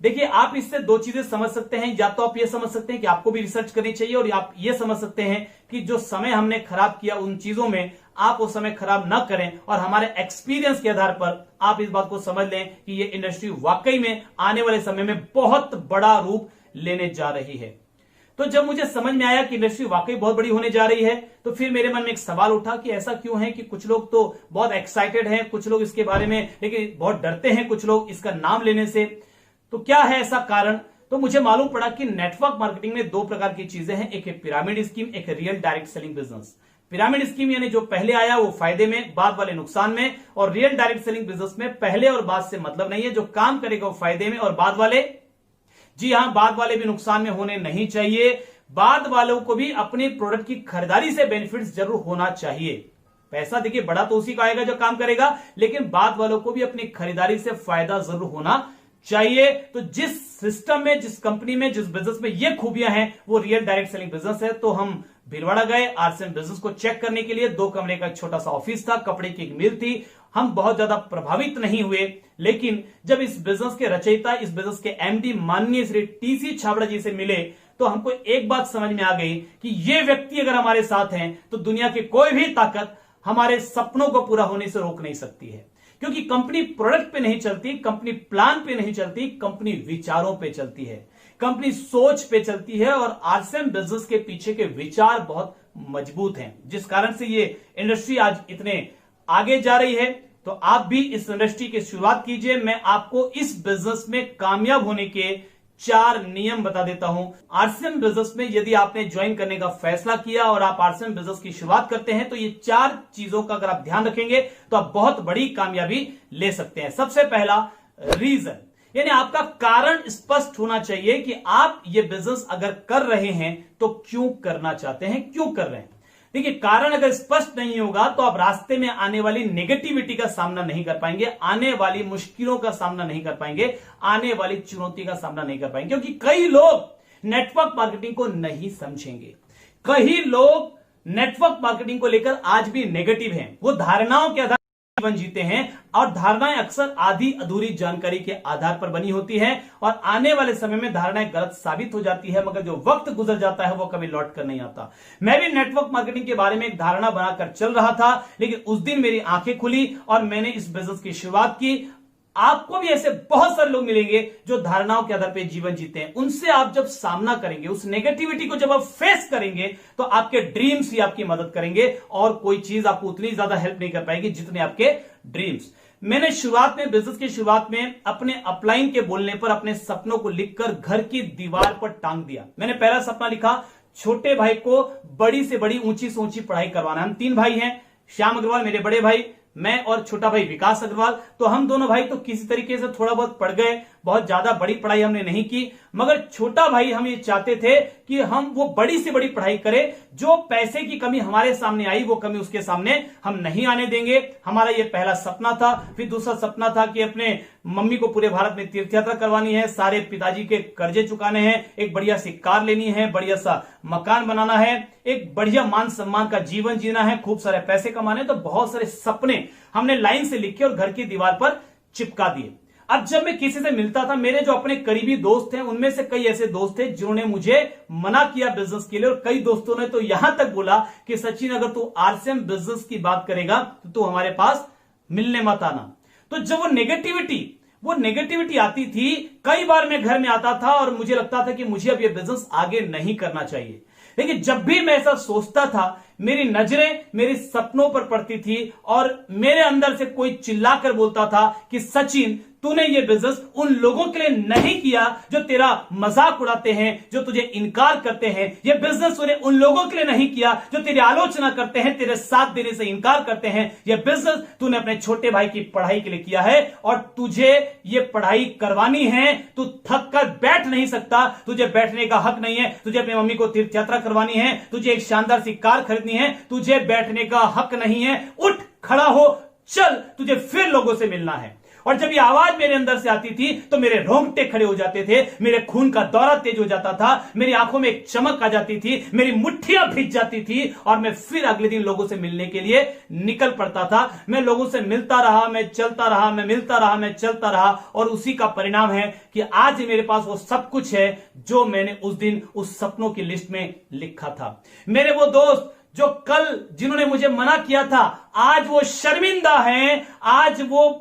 देखिए आप इससे दो चीजें समझ सकते हैं, या तो आप ये समझ सकते हैं कि आपको भी रिसर्च करनी चाहिए, और आप ये समझ सकते हैं कि जो समय हमने खराब किया उन चीजों में आप वो समय खराब ना करें, और हमारे एक्सपीरियंस के आधार पर आप इस बात को समझ लें कि ये इंडस्ट्री वाकई में आने वाले समय में बहुत बड़ा रूप लेने जा रही है। तो जब मुझे समझ में आया कि इंडस्ट्री वाकई बहुत बड़ी होने जा रही है, तो फिर मेरे मन में एक सवाल उठा कि ऐसा क्यों है कि कुछ लोग तो बहुत एक्साइटेड हैं, कुछ लोग इसके बारे में लेकिन बहुत डरते हैं, कुछ लोग इसका नाम लेने से। तो क्या है ऐसा कारण? तो मुझे मालूम पड़ा कि नेटवर्क मार्केटिंग में 2 प्रकार की चीजें हैं, एक है पिरामिड स्कीम, एक है real direct selling business. Pyramid scheme यानी जो पहले आया वो फायदे में, बाद वाले नुकसान में, और रियल डायरेक्ट सेलिंग बिजनेस में पहले और बाद से मतलब नहीं है, जो काम करेगा वो फायदे में और बाद वाले, जी हां, बाद वाले भी नुकसान में होने नहीं चाहिए। बाद वालों को भी अपने प्रोडक्ट की खरीदारी से बेनिफिट्स जरूर होना चाहिए। पैसा देखिए बड़ा तो उसी का आएगा जो काम करेगा, लेकिन बाद वालों को भी अपनी खरीदारी से फायदा जरूर होना चाहिए। तो जिस सिस्टम में, जिस कंपनी में, जिस बिजनेस में ये खूबियां हैं वो रियल डायरेक्ट सेलिंग बिजनेस है। तो हम भीलवाड़ा गए आरसीएम बिजनेस को चेक करने के लिए। 2 कमरे का एक छोटा सा ऑफिस था, कपड़े की एक मिल थी। हम बहुत ज्यादा प्रभावित नहीं हुए, लेकिन जब इस बिजनेस के रचयिता, इस बिजनेस के एमडी माननीय श्री टीसी छाबड़ा जी से मिले तो हमको एक बात समझ में आ गई कि ये व्यक्ति अगर हमारे साथ हैं तो दुनिया की कोई भी ताकत हमारे सपनों को पूरा होने से रोक नहीं सकती है। क्योंकि कंपनी प्रोडक्ट पे नहीं चलती, कंपनी प्लान पे नहीं चलती, कंपनी विचारों पे चलती है, कंपनी सोच पे चलती है। और आरसीएम बिजनेस के पीछे के विचार बहुत मजबूत हैं, जिस कारण से ये इंडस्ट्री आज इतने आगे जा रही है। तो आप भी इस इंडस्ट्री की शुरुआत कीजिए। मैं आपको इस बिजनेस में कामयाब होने के 4 नियम बता देता हूं। आरसीएम बिजनेस में यदि आपने ज्वाइन करने का फैसला किया और आप आरसीएम बिजनेस की शुरुआत करते हैं तो ये 4 चीजों का अगर आप ध्यान रखेंगे तो आप बहुत बड़ी कामयाबी ले सकते हैं। सबसे पहला रीजन, यानी आपका कारण स्पष्ट होना चाहिए कि आप ये बिजनेस अगर कर रहे हैं तो क्यों करना चाहते हैं, क्यों कर रहे हैं। देखिए, कारण अगर स्पष्ट नहीं होगा तो आप रास्ते में आने वाली नेगेटिविटी का सामना नहीं कर पाएंगे, आने वाली मुश्किलों का सामना नहीं कर पाएंगे, आने वाली चुनौती का सामना नहीं कर पाएंगे, क्योंकि कई लोग नेटवर्क मार्केटिंग को नहीं समझेंगे। कई लोग नेटवर्क मार्केटिंग को लेकर आज भी नेगेटिव हैं, वो धारणाओं के आधार जीवन जीते हैं, और धारणाएं अक्सर आधी अधूरी जानकारी के आधार पर बनी होती हैं, और आने वाले समय में धारणाएं गलत साबित हो जाती है, मगर जो वक्त गुजर जाता है वो कभी लौट कर नहीं आता। मैं भी नेटवर्क मार्केटिंग के बारे में एक धारणा बनाकर चल रहा था, लेकिन उस दिन मेरी आंखें खुली और मैंने इस बिजनेस की शुरुआत की। आपको भी ऐसे बहुत सारे लोग मिलेंगे जो धारणाओं के आधार पर जीवन जीते हैं। उनसे आप जब सामना करेंगे, उस नेगेटिविटी को जब आप फेस करेंगे, तो आपके ड्रीम्स ही आपकी मदद करेंगे, और कोई चीज आपको उतनी ज्यादा हेल्प नहीं कर पाएगी जितने आपके ड्रीम्स। मैंने शुरुआत में, बिजनेस की शुरुआत में, अपने अपलाइन के बोलने पर अपने सपनों को लिखकर घर की दीवार पर टांग दिया। मैंने पहला सपना लिखा, छोटे भाई को बड़ी से बड़ी, ऊंची से ऊंची पढ़ाई करवाना। हम 3 भाई हैं, श्याम अग्रवाल मेरे बड़े भाई, मैं और छोटा भाई विकास अग्रवाल। तो हम दोनों भाई तो किसी तरीके से थोड़ा बहुत पढ़ गए, बहुत ज्यादा बड़ी पढ़ाई हमने नहीं की, मगर छोटा भाई हम ये चाहते थे कि हम वो बड़ी से बड़ी पढ़ाई करें। जो पैसे की कमी हमारे सामने आई, वो कमी उसके सामने हम नहीं आने देंगे। हमारा ये पहला सपना था। फिर दूसरा सपना था कि अपने मम्मी को पूरे भारत में तीर्थ यात्रा करवानी है, सारे पिताजी के कर्जे चुकाने हैं, एक बढ़िया सी कार लेनी है, बढ़िया सा मकान बनाना है, एक बढ़िया मान सम्मान का जीवन जीना है, खूब सारे पैसे कमाने। तो बहुत सारे सपने हमने लाइन से लिखे और घर की दीवार पर चिपका दिए। अब जब मैं किसी से मिलता था, मेरे जो अपने करीबी दोस्त हैं, उनमें से कई ऐसे दोस्त थे जिन्होंने मुझे मना किया बिजनेस के लिए, और कई दोस्तों ने तो यहां तक बोला कि सचिन, अगर तू आरसीएम बिजनेस की बात करेगा तो तू हमारे पास मिलने मत आना। तो जब वो नेगेटिविटी आती थी, कई बार मैं घर में आता था और मुझे लगता था कि मुझे अब ये बिजनेस आगे नहीं करना चाहिए। लेकिन जब भी मैं ऐसा सोचता था, मेरी नजरें मेरे सपनों पर पड़ती थी, और मेरे अंदर से कोई चिल्लाकर बोलता था कि सचिन, तूने ये बिजनेस उन लोगों के लिए नहीं किया जो तेरा मजाक उड़ाते हैं, जो तुझे इनकार करते हैं। ये बिजनेस तूने उन लोगों के लिए नहीं किया जो तेरी आलोचना करते हैं, तेरे साथ देने से इनकार करते हैं। ये बिजनेस तूने अपने छोटे भाई की पढ़ाई के लिए किया है, और तुझे ये पढ़ाई करवानी है। तू थक कर बैठ नहीं सकता, तुझे बैठने का हक नहीं है। तुझे अपनी मम्मी को तीर्थ यात्रा करवानी है, तुझे एक शानदार सी कार खरीदनी है, तुझे बैठने का हक नहीं है। उठ खड़ा हो, चल, तुझे फिर लोगों से मिलना है। और जब ये आवाज मेरे अंदर से आती थी तो मेरे रोंगटे खड़े हो जाते थे, मेरे खून का दौरा तेज हो जाता था, मेरी आंखों में एक चमक आ जाती थी, मेरी मुट्ठियां भीग जाती थी, और मैं फिर अगले दिन लोगों से मिलने के लिए निकल पड़ता था। मैं लोगों से मिलता रहा, मैं चलता रहा, मैं मिलता रहा, मैं चलता रहा, और उसी का परिणाम है कि आज मेरे पास वो सब कुछ है जो मैंने उस दिन उस सपनों की लिस्ट में लिखा था। मेरे वो दोस्त जो कल जिन्होंने मुझे मना किया था, आज वो शर्मिंदा हैं, आज वो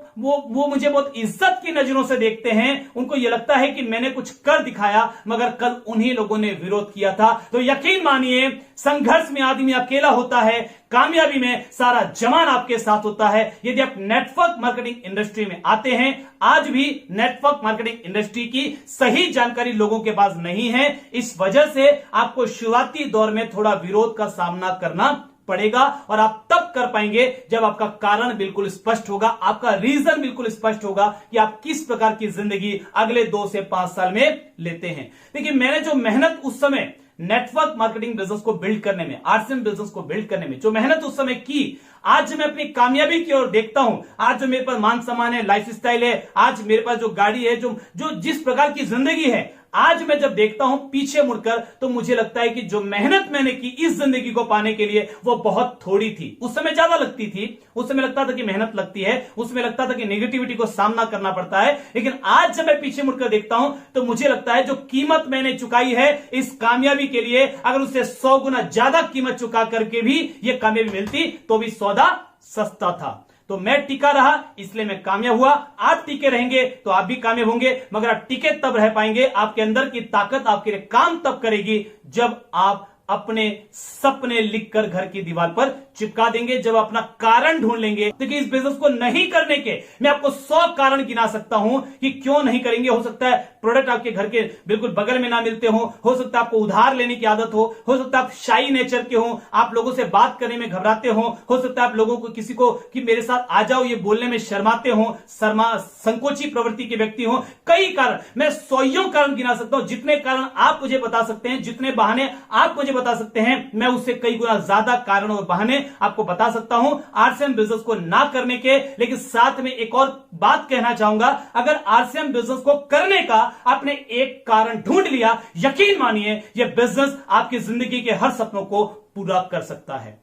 मुझे बहुत इज्जत की नजरों से देखते हैं। उनको ये लगता है कि मैंने कुछ कर दिखाया, मगर कल उन्हीं लोगों ने विरोध किया था। तो यकीन मानिए, संघर्ष में आदमी अकेला होता है, कामयाबी में सारा जमान आपके साथ होता है। यदि आप नेटवर्क मार्केटिंग इंडस्ट्री में आते हैं, आज भी नेटवर्क मार्केटिंग इंडस्ट्री की सही जानकारी लोगों के पास नहीं है, इस वजह से आपको शुरुआती दौर में थोड़ा विरोध का सामना करना पड़ेगा, और आप तब कर पाएंगे जब आपका कारण बिल्कुल स्पष्ट होगा, आपका रीजन बिल्कुल स्पष्ट होगा कि आप किस प्रकार की जिंदगी अगले 2 से 5 साल में लेते हैं। देखिए, मैंने जो मेहनत उस समय नेटवर्क मार्केटिंग बिजनेस को बिल्ड करने में, आरसीएम बिजनेस को बिल्ड करने में जो मेहनत उस समय की, आज मैं अपनी कामयाबी की ओर देखता हूं। आज जो मेरे पास मान सम्मान है, लाइफ स्टाइल है, आज मेरे पास जो गाड़ी है, जो जिस प्रकार की जिंदगी है, आज मैं जब देखता हूं पीछे मुड़कर, तो मुझे लगता है कि जो मेहनत मैंने की इस जिंदगी को पाने के लिए, वो बहुत थोड़ी थी। उस समय ज्यादा लगती थी, उस समय लगता था कि मेहनत लगती है, उसमें लगता था कि नेगेटिविटी को सामना करना पड़ता है। लेकिन आज जब मैं पीछे मुड़कर देखता हूं तो मुझे लगता है जो कीमत मैंने चुकाई है इस कामयाबी के लिए, अगर उससे 100 गुना ज्यादा कीमत चुका करके भी ये कामयाबी मिलती तो भी सौदा सस्ता था। तो मैं टिका रहा, इसलिए मैं कामयाब हुआ। आप टिके रहेंगे तो आप भी कामयाब होंगे, मगर आप टिके तब रह पाएंगे, आपके अंदर की ताकत आपके लिए काम तब करेगी जब आप अपने सपने लिखकर घर की दीवार पर चिपका देंगे, जब अपना कारण ढूंढ लेंगे। देखिए इस बिजनेस को नहीं करने के मैं आपको 100 कारण गिना सकता हूं कि क्यों नहीं करेंगे। हो सकता है प्रोडक्ट आपके घर के बिल्कुल बगल में ना मिलते हो सकता है आपको उधार लेने की आदत हो सकता है आप शाई नेचर के हो, आप लोगों से बात करने में घबराते हो सकता है आप लोगों को किसी को कि मेरे साथ आ जाओ ये बोलने में शर्माते हो, संकोची प्रवृत्ति के व्यक्ति हो। कई कारण, मैं 100 कारण गिना सकता हूं। जितने कारण आप मुझे बता सकते हैं, जितने बहाने आप मुझे बता सकते हैं, मैं उससे कई गुना ज्यादा कारण और बहाने आपको बता सकता हूं आरसीएम बिजनेस को ना करने के। लेकिन साथ में एक और बात कहना चाहूंगा, अगर आरसीएम बिजनेस को करने का आपने एक कारण ढूंढ लिया, यकीन मानिए यह बिजनेस आपकी जिंदगी के हर सपनों को पूरा कर सकता है।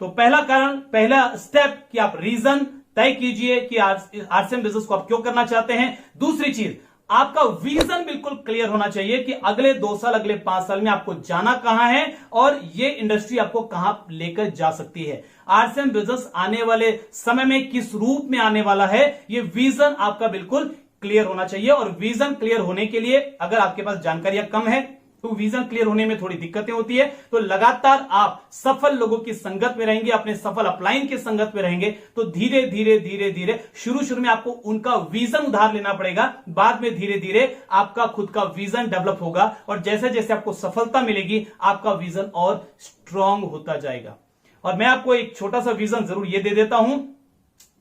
तो पहला कारण, पहला स्टेप कि आप रीजन तय कीजिए कि आरसीएम बिजनेस को आप क्यों करना चाहते हैं। दूसरी चीज, आपका विजन बिल्कुल क्लियर होना चाहिए कि अगले 2 साल, अगले 5 साल में आपको जाना कहां है और ये इंडस्ट्री आपको कहां लेकर जा सकती है। आरसीएम बिजनेस आने वाले समय में किस रूप में आने वाला है, ये विजन आपका बिल्कुल क्लियर होना चाहिए। और विजन क्लियर होने के लिए अगर आपके पास जानकारियां कम है तो विजन क्लियर होने में थोड़ी दिक्कतें होती है। तो लगातार आप सफल लोगों की संगत में रहेंगे, अपने सफल अपलाइन की संगत में रहेंगे, तो धीरे धीरे धीरे धीरे शुरू में आपको उनका विजन उधार लेना पड़ेगा, बाद में धीरे धीरे आपका खुद का विजन डेवलप होगा और जैसे जैसे आपको सफलता मिलेगी आपका विजन और स्ट्रांग होता जाएगा। और मैं आपको एक छोटा सा विजन जरूर ये दे देता हूं,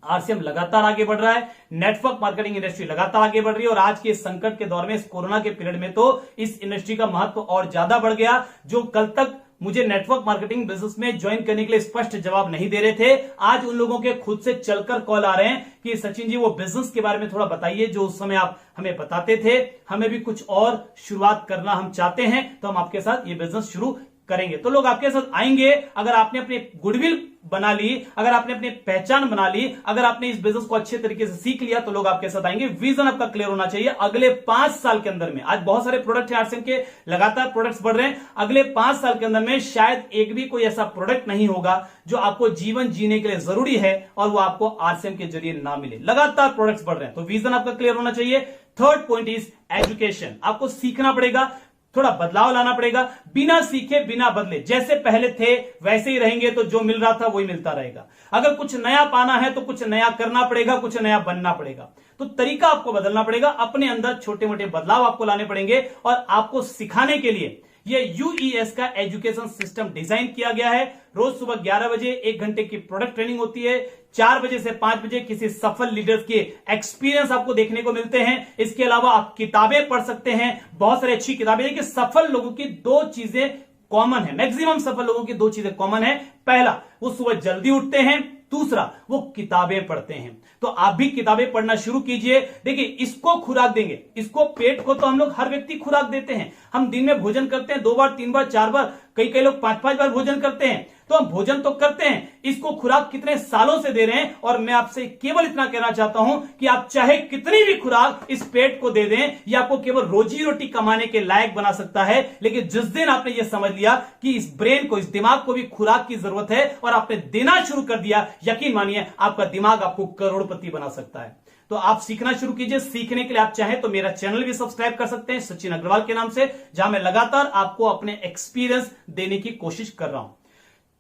आरसीएम लगातार आगे बढ़ रहा है, नेटवर्क मार्केटिंग इंडस्ट्री लगातार आगे बढ़ रही है और आज के संकट के दौर में, इस कोरोना के पीरियड में तो इस इंडस्ट्री का महत्व और ज्यादा बढ़ गया। जो कल तक मुझे नेटवर्क मार्केटिंग बिजनेस में ज्वाइन करने के लिए स्पष्ट जवाब नहीं दे रहे थे, आज उन लोगों के खुद से चलकर कॉल आ रहे हैं कि सचिन जी वो बिजनेस के बारे में थोड़ा बताइए जो उस समय आप हमें बताते थे, हमें भी कुछ और शुरुआत करना हम चाहते हैं, तो हम आपके साथ ये बिजनेस शुरू करेंगे। तो लोग आपके साथ आएंगे अगर आपने अपनी गुडविल बना ली, अगर आपने अपनी पहचान बना ली, अगर आपने इस बिजनेस को अच्छे तरीके से सीख लिया तो लोग आपके साथ आएंगे। विजन आपका क्लियर होना चाहिए। अगले 5 साल के अंदर में, आज बहुत सारे प्रोडक्ट है आरसीएम के, लगातार प्रोडक्ट्स बढ़ रहे हैं, अगले 5 साल के अंदर में शायद एक भी कोई ऐसा प्रोडक्ट नहीं होगा जो आपको जीवन जीने के लिए जरूरी है और वो आपको आरसीएम के जरिए ना मिले। लगातार प्रोडक्ट्स बढ़ रहे हैं, तो विजन आपका क्लियर होना चाहिए। Third point is education. आपको सीखना पड़ेगा, थोड़ा बदलाव लाना पड़ेगा। बिना सीखे बिना बदले जैसे पहले थे वैसे ही रहेंगे तो जो मिल रहा था वही मिलता रहेगा। अगर कुछ नया पाना है तो कुछ नया करना पड़ेगा, कुछ नया बनना पड़ेगा। तो तरीका आपको बदलना पड़ेगा, अपने अंदर छोटे मोटे बदलाव आपको लाने पड़ेंगे। और आपको सिखाने के लिए ये यूईएस का एजुकेशन सिस्टम डिजाइन किया गया है। रोज सुबह 11 बजे 1 घंटे की प्रोडक्ट ट्रेनिंग होती है, 4 बजे से 5 बजे किसी सफल लीडर्स के एक्सपीरियंस आपको देखने को मिलते हैं। इसके अलावा आप किताबें पढ़ सकते हैं, बहुत सारी अच्छी किताबें। देखिए सफल लोगों की 2 चीजें कॉमन है, मैक्सिमम सफल लोगों की 2 चीजें कॉमन है। पहला, वो सुबह जल्दी उठते हैं, दूसरा वो किताबें पढ़ते हैं। तो आप भी किताबें पढ़ना शुरू कीजिए। देखिए इसको खुराक देंगे, इसको, पेट को तो हम लोग हर व्यक्ति खुराक देते हैं। हम दिन में भोजन करते हैं 2 बार 3 बार 4 बार, कई लोग 5-5 बार भोजन करते हैं। तो हम भोजन तो करते हैं, इसको खुराक कितने सालों से दे रहे हैं। और मैं आपसे केवल इतना कहना चाहता हूं कि आप चाहे कितनी भी खुराक इस पेट को दे दें, यह आपको केवल रोजी रोटी कमाने के लायक बना सकता है। लेकिन जिस दिन आपने यह समझ लिया कि इस ब्रेन को, इस दिमाग को भी खुराक की जरूरत है और आपने देना शुरू कर दिया, यकीन मानिए आपका दिमाग आपको करोड़पति बना सकता है। तो आप सीखना शुरू कीजिए। सीखने के लिए आप चाहें तो मेरा चैनल भी सब्सक्राइब कर सकते हैं सचिन अग्रवाल के नाम से, जहां मैं लगातार आपको अपने एक्सपीरियंस देने की कोशिश कर रहा हूं।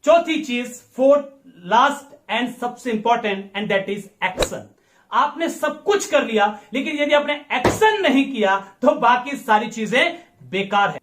चौथी चीज, फोर्थ, लास्ट एंड सबसे important, and that is action. आपने सब कुछ कर लिया लेकिन यदि आपने एक्शन नहीं किया तो बाकी सारी चीजें बेकार है।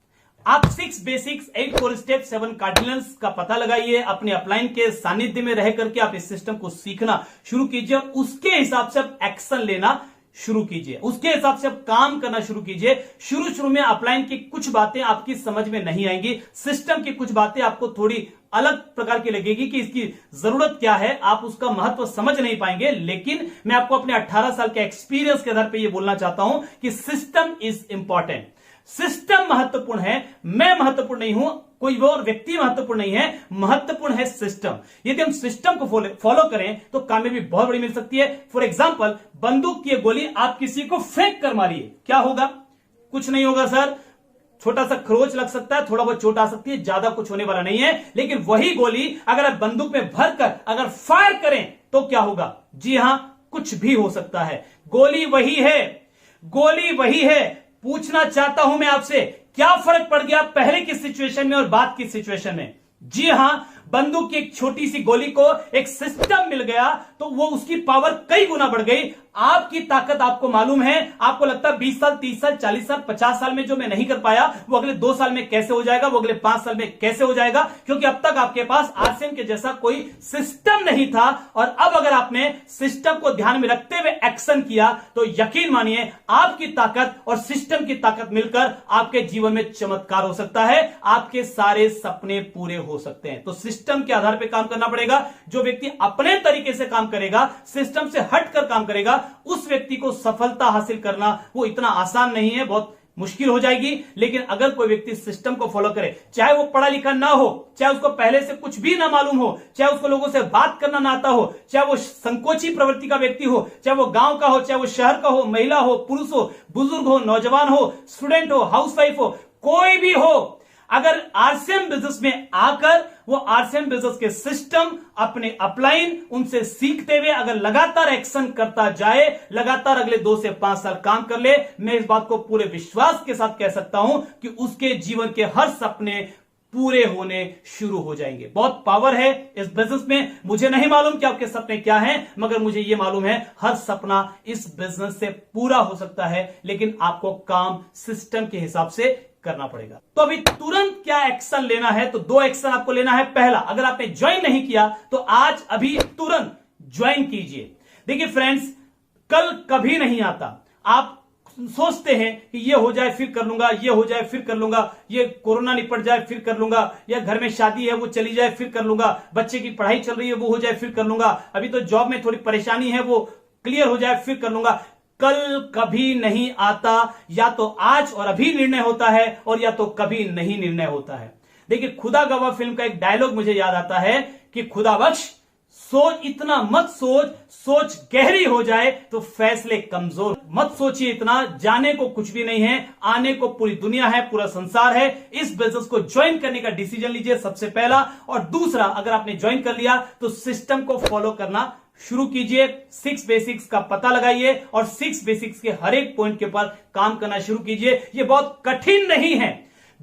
आप 6 बेसिक्स, 8 4 स्टेप, 7 कार्डिनल्स का पता लगाइए। अपने अपलाइन के सानिध्य में रह करके आप इस सिस्टम को सीखना शुरू कीजिए और उसके हिसाब से आप एक्शन लेना शुरू कीजिए, उसके हिसाब से आप काम करना शुरू कीजिए। शुरू में अपलाइन की कुछ बातें आपकी समझ में नहीं आएंगी, सिस्टम की कुछ बातें आपको थोड़ी अलग प्रकार की लगेगी कि इसकी जरूरत क्या है, आप उसका महत्व समझ नहीं पाएंगे। लेकिन मैं आपको अपने 18 साल के एक्सपीरियंस के आधार पर यह बोलना चाहता हूं कि सिस्टम इज इंपॉर्टेंट। सिस्टम महत्वपूर्ण है, मैं महत्वपूर्ण नहीं हूं, कोई और व्यक्ति महत्वपूर्ण नहीं है, महत्वपूर्ण है सिस्टम। यदि हम सिस्टम को फॉलो करें तो कामयाबी बहुत बड़ी मिल सकती है। फॉर एग्जांपल, बंदूक की गोली आप किसी को फेंक कर मारिए, क्या होगा? कुछ नहीं होगा सर, छोटा सा खरोच लग सकता है, थोड़ा बहुत चोट आ सकती है, ज्यादा कुछ होने वाला नहीं है। लेकिन वही गोली अगर आप बंदूक में भरकर अगर फायर करें तो क्या होगा? जी हां, कुछ भी हो सकता है। गोली वही है, गोली वही है। पूछना चाहता हूं मैं आपसे, क्या फर्क पड़ गया पहले की सिचुएशन में और बाद की सिचुएशन में? जी हां, बंदूक की एक छोटी सी गोली को एक सिस्टम मिल गया तो वो उसकी पावर कई गुना बढ़ गई। आपकी ताकत आपको मालूम है, आपको लगता है 20 साल 30 साल 40 साल 50 साल में जो मैं नहीं कर पाया वो अगले 2 साल में कैसे हो जाएगा, वो अगले 5 साल में कैसे हो जाएगा, क्योंकि अब तक आपके पास आरसीएम के जैसा कोई सिस्टम नहीं था। और अब अगर आपने सिस्टम को ध्यान में रखते हुए एक्शन किया तो यकीन मानिए आपकी ताकत और सिस्टम की ताकत मिलकर आपके जीवन में चमत्कार हो सकता है, आपके सारे सपने पूरे हो सकते हैं। तो सिस्टम के आधार पर काम करना पड़ेगा। जो व्यक्ति अपने तरीके से काम करेगा, सिस्टम से हटकर काम करेगा, उस व्यक्ति को सफलता हासिल करना वो इतना आसान नहीं है, बहुत मुश्किल हो जाएगी। लेकिन अगर कोई व्यक्ति सिस्टम को फॉलो करे, चाहे वो पढ़ा लिखा ना हो, चाहे उसको पहले से कुछ भी ना मालूम हो, चाहे उसको लोगों से बात करना ना आता हो, चाहे वो संकोची प्रवृत्ति का व्यक्ति हो, चाहे वो गांव का हो, चाहे वो शहर का हो, महिला हो, पुरुष हो, बुजुर्ग हो, नौजवान हो, स्टूडेंट हो, हाउसवाइफ हो, कोई भी हो, अगर आरसीएम बिजनेस में आकर वो आरसीएम बिजनेस के सिस्टम अपने अपलाइन उनसे सीखते हुए अगर लगातार एक्शन करता जाए, लगातार अगले 2 से 5 साल काम कर ले, मैं इस बात को पूरे विश्वास के साथ कह सकता हूं कि उसके जीवन के हर सपने पूरे होने शुरू हो जाएंगे। बहुत पावर है इस बिजनेस में। मुझे नहीं मालूम कि आपके सपने क्या हैं, मगर मुझे यह मालूम है हर सपना इस बिजनेस से पूरा हो सकता है, लेकिन आपको काम सिस्टम के हिसाब से करना पड़ेगा। तो अभी तुरंत क्या एक्शन लेना है, तो 2 एक्शन आपको लेना है। पहला, अगर आपने ज्वाइन नहीं किया तो आज अभी तुरंत ज्वाइन कीजिए। देखिए फ्रेंड्स, कल कभी नहीं आता। आप सोचते हैं कि ये हो जाए फिर कर लूंगा, ये हो जाए फिर कर लूंगा, ये कोरोना निपट जाए फिर कर लूंगा, या घर में शादी है वो चली जाए फिर कर लूंगा, बच्चे की पढ़ाई चल रही है वो हो जाए फिर कर लूंगा, अभी तो जॉब में थोड़ी परेशानी है वो क्लियर हो जाए फिर कर लूंगा। कल कभी नहीं आता। या तो आज और अभी निर्णय होता है और या तो कभी नहीं निर्णय होता है। देखिए, खुदा गवाह फिल्म का एक डायलॉग मुझे याद आता है कि खुदा बख्श, सोच इतना मत सोच, सोच गहरी हो जाए तो फैसले कमजोर मत सोचिए इतना, जाने को कुछ भी नहीं है, आने को पूरी दुनिया है, पूरा संसार है। इस बिजनेस को ज्वाइन करने का डिसीजन लीजिए सबसे पहला। और दूसरा, अगर आपने ज्वाइन कर लिया तो सिस्टम को फॉलो करना शुरू कीजिए। 6 बेसिक्स का पता लगाइए और 6 बेसिक्स के हर एक पॉइंट के ऊपर काम करना शुरू कीजिए। ये बहुत कठिन नहीं है,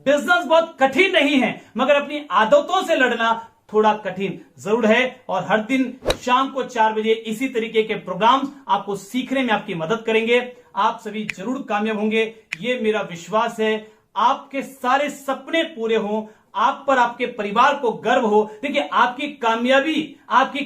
बिजनेस बहुत कठिन नहीं है, मगर अपनी आदतों से लड़ना थोड़ा कठिन जरूर है। और हर दिन शाम को 4 बजे इसी तरीके के प्रोग्राम्स आपको सीखने में आपकी मदद करेंगे। आप सभी जरूर कामयाब होंगे, ये मेरा विश्वास है। आपके सारे सपने पूरे हों, आप पर आपके परिवार को गर्व हो। देखिए, आपकी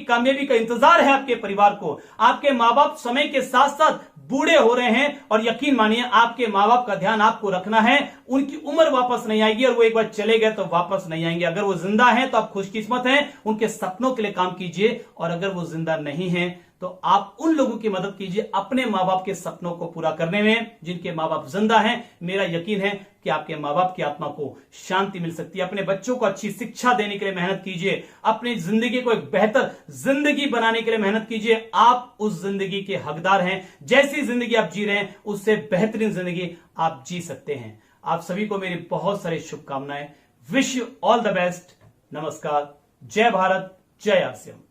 कामयाबी का इंतजार है आपके परिवार को। आपके माँ बाप समय के साथ साथ बूढ़े हो रहे हैं और यकीन मानिए आपके माँ बाप का ध्यान आपको रखना है। उनकी उम्र वापस नहीं आएगी और वो एक बार चले गए तो वापस नहीं आएंगे। अगर वो जिंदा हैं तो आप खुशकिस्मत हैं, उनके सपनों के लिए काम कीजिए। और अगर वो जिंदा नहीं है तो आप उन लोगों की मदद कीजिए अपने माँ बाप के सपनों को पूरा करने में जिनके माँ बाप जिंदा हैं। मेरा यकीन है कि आपके माँ बाप की आत्मा को शांति मिल सकती है। अपने बच्चों को अच्छी शिक्षा देने के लिए मेहनत कीजिए, अपनी जिंदगी को एक बेहतर जिंदगी बनाने के लिए मेहनत कीजिए। आप उस जिंदगी के हकदार हैं। जैसी जिंदगी आप जी रहे हैं उससे बेहतरीन जिंदगी आप जी सकते हैं। आप सभी को मेरी बहुत सारी शुभकामनाएं। Wish you all the best. नमस्कार, जय भारत, जय आरसीएम।